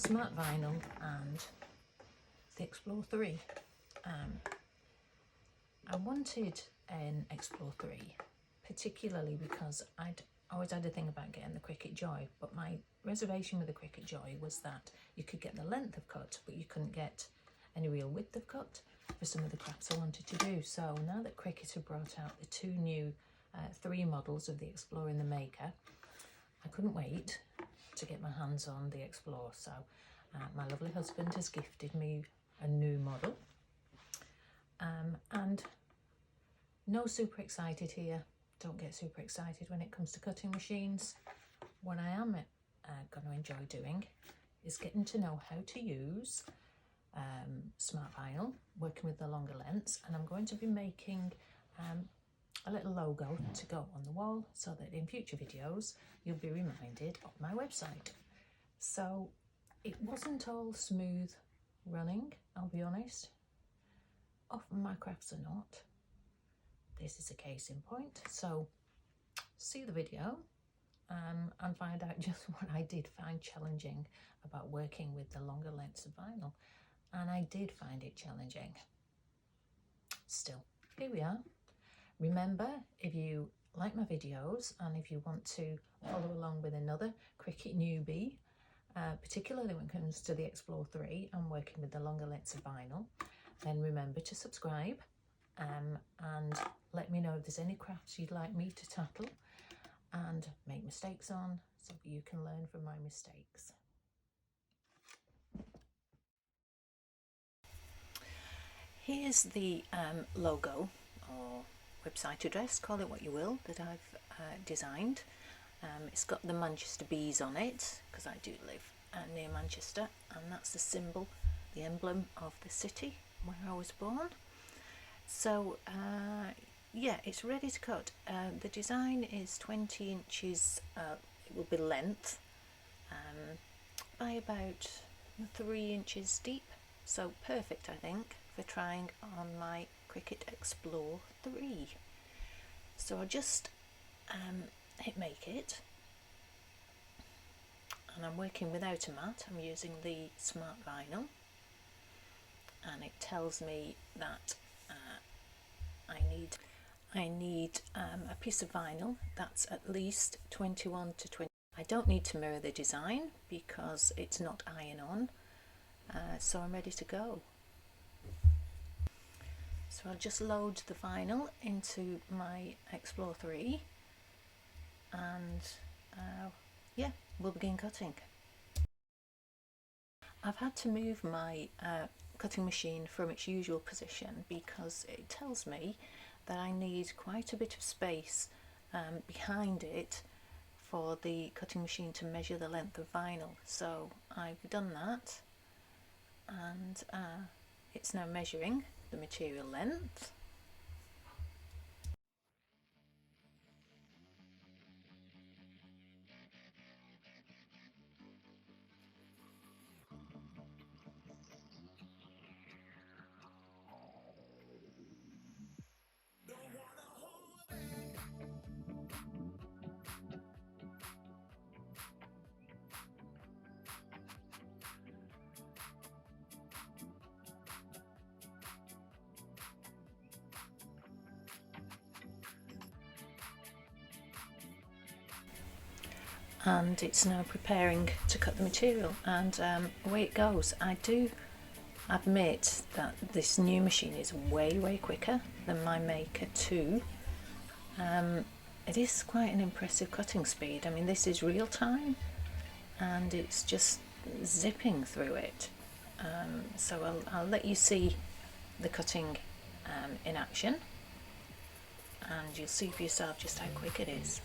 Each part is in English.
Smart Vinyl and the Explore 3. I wanted an Explore 3 particularly because I'd always had a thing about getting the Cricut Joy, but my reservation with the Cricut Joy was that you could get the length of cut, but you couldn't get any real width of cut for some of the crafts I wanted to do. So now that Cricut have brought out the 2 new 3 models of the Explore and the Maker, I couldn't wait to get my hands on the Explore. So my lovely husband has gifted me a new model, and no super excited here. Don't get super excited when it comes to cutting machines. What I am going to enjoy doing is getting to know how to use Smart Vinyl, working with the longer lengths, and I'm going to be making a little logo to go on the wall so that in future videos you'll be reminded of my website. So it wasn't all smooth running, I'll be honest. Often my crafts are not. This is a case in point. So see the video and find out just what I did find challenging about working with the longer lengths of vinyl. And I did find it challenging. Still, here we are. Remember, if you like my videos and if you want to follow along with another Cricut newbie, particularly when it comes to the Explore 3 and working with the longer lengths of vinyl, then remember to subscribe and let me know if there's any crafts you'd like me to tackle and make mistakes on, so that you can learn from my mistakes. Here's the logo or website address, call it what you will, that I've designed. It's got the Manchester bees on it because I do live near Manchester, and that's the symbol, the emblem of the city where I was born. So yeah, it's ready to cut. The design is 20 inches, it will be length, by about 3 inches deep. So perfect, I think, for trying on my Cricut Explore 3. So I'll just hit make it, and I'm working without a mat. I'm using the Smart Vinyl, and it tells me that I need a piece of vinyl that's at least 21 to 20. I don't need to mirror the design because it's not iron on, so I'm ready to go. So I'll just load the vinyl into my Explore 3 and yeah, we'll begin cutting. I've had to move my cutting machine from its usual position because it tells me that I need quite a bit of space behind it for the cutting machine to measure the length of vinyl. So I've done that, and it's now measuring the material length. And it's now preparing to cut the material, and away it goes. I do admit that this new machine is way quicker than my Maker 2. It is quite an impressive cutting speed. I mean, this is real time and it's just zipping through it. So I'll let you see the cutting in action, and you'll see for yourself just how quick it is.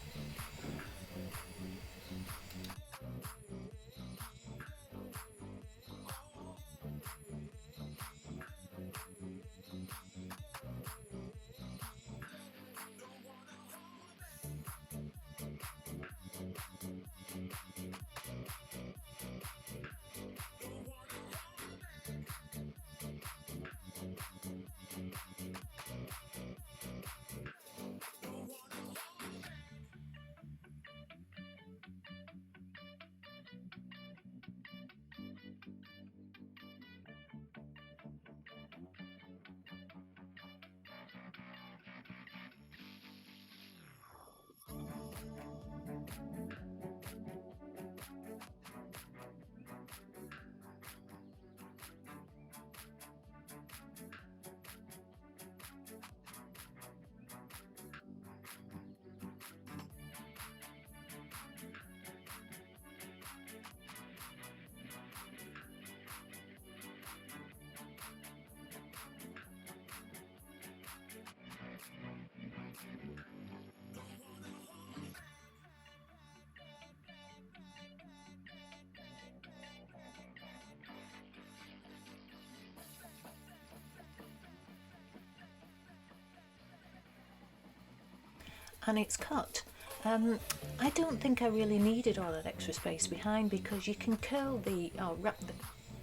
and it's cut. I don't think I really needed all that extra space behind, because you can curl or wrap the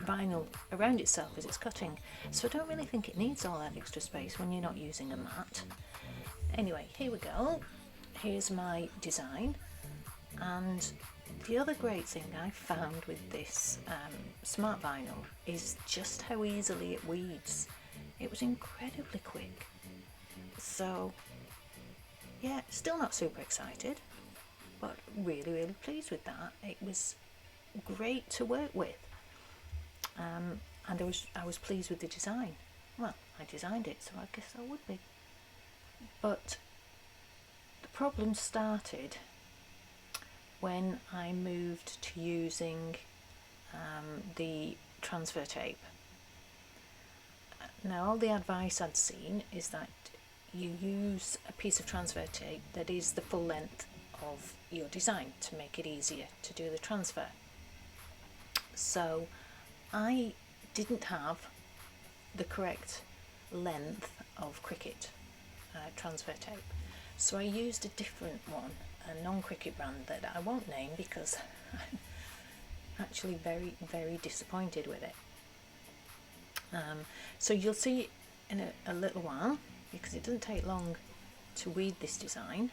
vinyl around itself as it's cutting, so I don't really think it needs all that extra space when you're not using a mat. Anyway, here we go. Here's my design, and the other great thing I found with this smart vinyl is just how easily it weeds. It was incredibly quick. So yeah, still not super excited, but really pleased with that. It was great to work with, and I was pleased with the design. Well, I designed it, so I guess I would be. But the problem started when I moved to using the transfer tape. Now, all the advice I'd seen is that you use a piece of transfer tape that is the full length of your design to make it easier to do the transfer. So I didn't have the correct length of Cricut transfer tape, so I used a different one, a non-Cricut brand that I won't name because I'm actually very disappointed with it. So you'll see in a little while, because it doesn't take long to weed this design,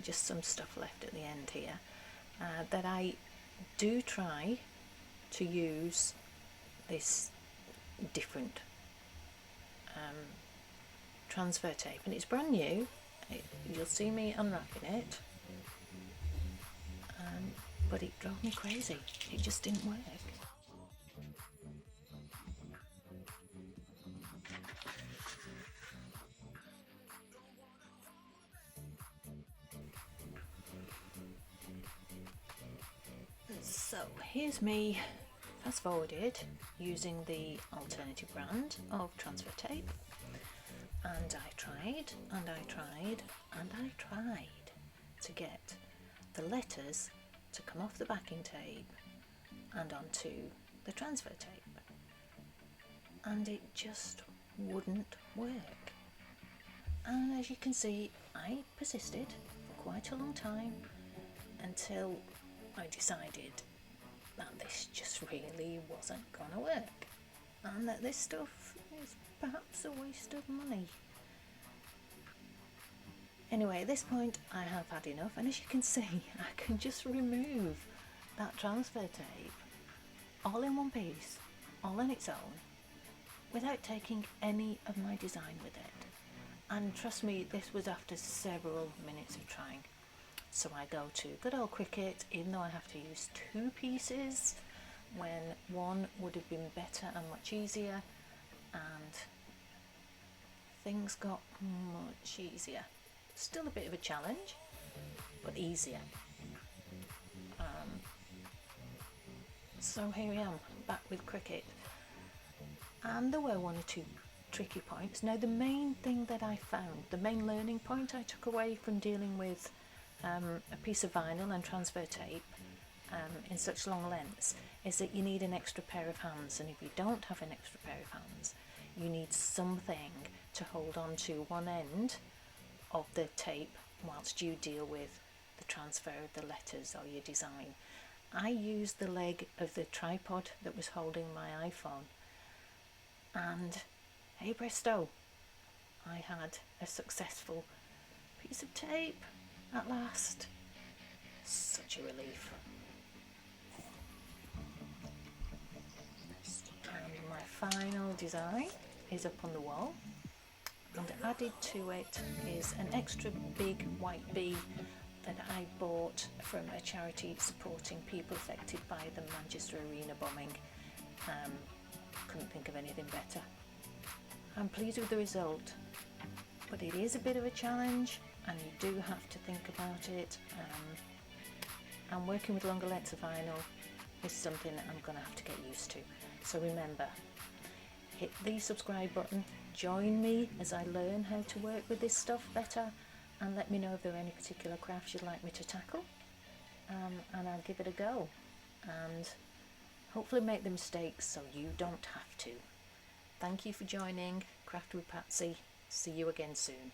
just some stuff left at the end here, that I do try to use this different transfer tape, and it's brand new. You'll see me unwrapping it, but it drove me crazy. It just didn't work. So here's me fast forwarded using the alternative brand of transfer tape, and I tried to get the letters to come off the backing tape and onto the transfer tape, and it just wouldn't work. And as you can see, I persisted for quite a long time until I decided that this just really wasn't gonna work, and that this stuff is perhaps a waste of money. Anyway, at this point I have had enough, and as you can see, I can just remove that transfer tape all in one piece, all on its own, without taking any of my design with it. And trust me, this was after several minutes of trying. So I go to good old Cricut, even though I have to use two pieces when one would have been better and much easier, and things got much easier. Still a bit of a challenge, but easier. So here I am, back with Cricut, and there were one or two tricky points. Now, the main thing that I found, the main learning point I took away from dealing with a piece of vinyl and transfer tape in such long lengths, is that you need an extra pair of hands, and if you don't have an extra pair of hands, you need something to hold on to one end of the tape whilst you deal with the transfer of the letters or your design. I used the leg of the tripod that was holding my iPhone, and hey presto, I had a successful piece of tape at last. Such a relief. And my final design is up on the wall, and added to it is an extra big white bee that I bought from a charity supporting people affected by the Manchester Arena bombing. Couldn't think of anything better. I'm pleased with the result, but it is a bit of a challenge, and you do have to think about it. And working with longer lengths of vinyl is something that I'm going to have to get used to. So remember, hit the subscribe button, join me as I learn how to work with this stuff better, and let me know if there are any particular crafts you'd like me to tackle, and I'll give it a go and hopefully make the mistakes so you don't have to. Thank you for joining Craft with Patsy. See you again soon.